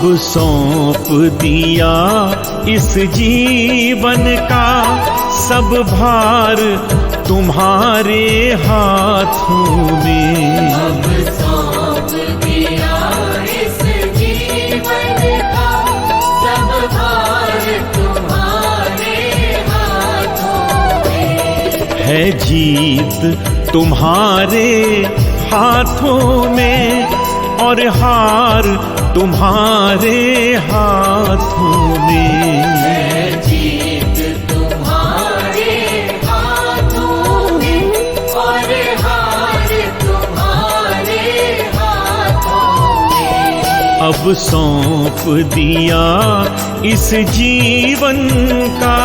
सौंप दिया इस जीवन का सब भार तुम्हारे हाथों में। अब सौंप दिया इस जीवन का सब भार तुम्हारे हाथों में। है जीत तुम्हारे हाथों में और हार तुम्हारे हाथों में। है जीत तुम्हारे हाथों में और हार तुम्हारे हाथों में। अब सौंप दिया इस जीवन का।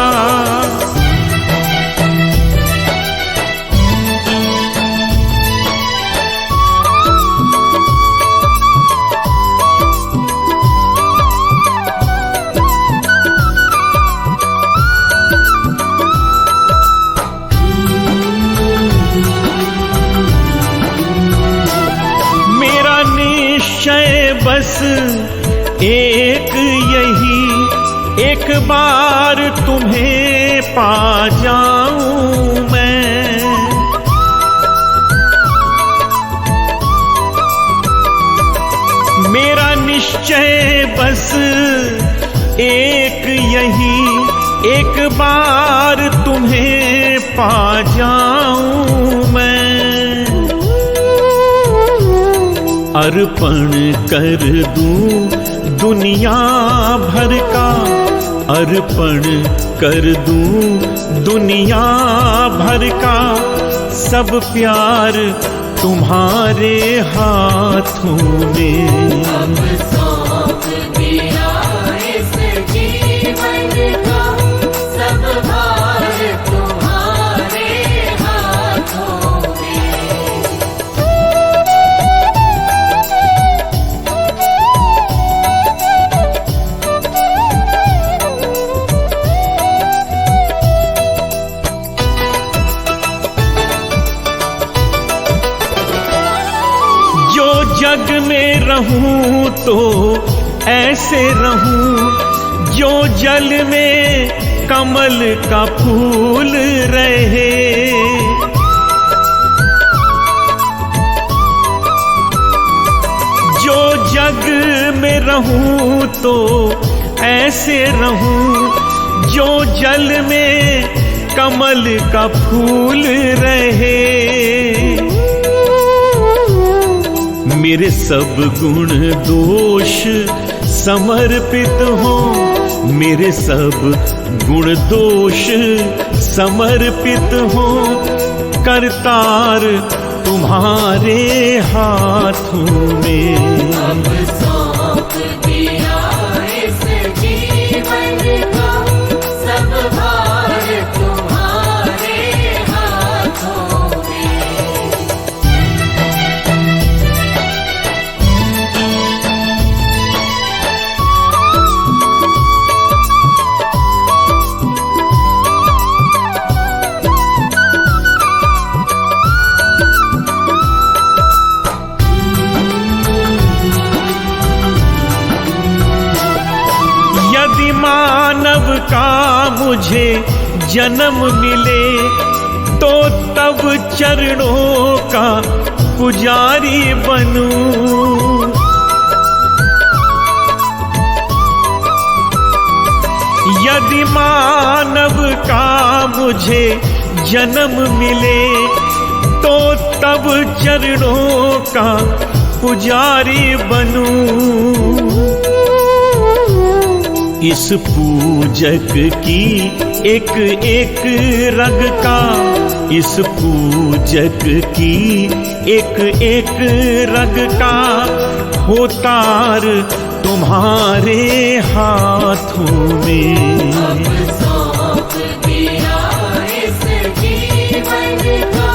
बस एक यही एक बार तुम्हें पा जाऊं मैं। मेरा निश्चय बस एक यही एक बार तुम्हें पा जाऊं मैं। अर्पण कर दूं दुनिया भर का, अर्पण कर दूं दुनिया भर का सब प्यार तुम्हारे हाथों में। अब सौंप दिया इस जीवन का सब भार तुम्हारे हाथों में। जग में रहूं तो ऐसे रहूं जो जल में कमल का फूल रहे। जो जग में रहूं तो ऐसे रहूं जो जल में कमल का फूल रहे। मेरे सब गुण दोष समर्पित हो, मेरे सब गुण दोष समर्पित हो, करतार तुम्हारे हाथों में। अब सौंप दिया इस जीवन का सब भार तुम्हारे हाथों में। मानव का मुझे जन्म मिले तो तब चरणों का पुजारी बनूं। यदि मानव का मुझे जन्म मिले तो तब चरणों का पुजारी बनूं। इस पूजक की एक एक रग का, इस पूजक की एक एक रग का होतार तुम्हारे हाथों में। अब सौंप दिया इस जीवन का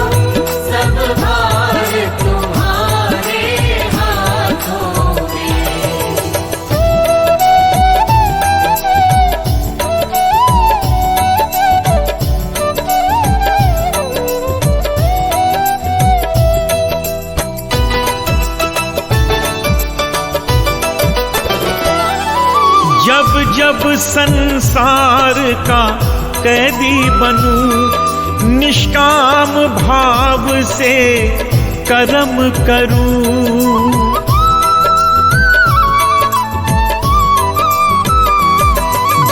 सब भार तुम्हारे हाथों में। संसार का कैदी बनूं, निष्काम भाव से कर्म करूं।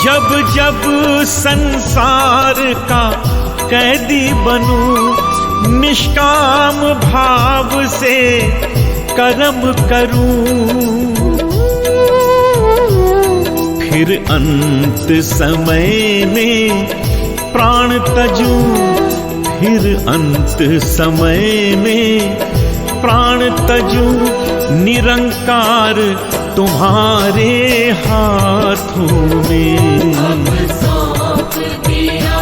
जब जब संसार का कैदी बनूं, निष्काम भाव से कर्म करूं। फिर अंत समय में प्राण तजूं, फिर अंत समय में प्राण तजूं। निरंकार तुम्हारे हाथों में। अब सौंप दिया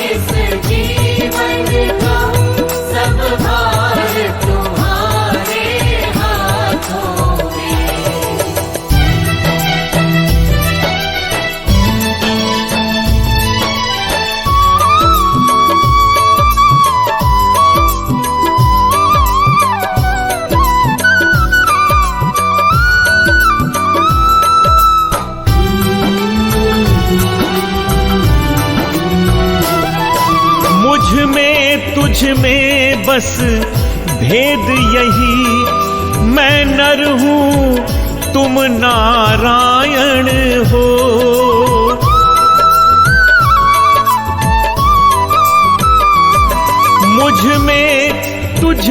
इस जीवन का सब भार तुम्हारे हाथों में। मुझ में तुझ में बस भेद यही, मैं नर हूँ तुम नारायण हो। मुझ में तुझ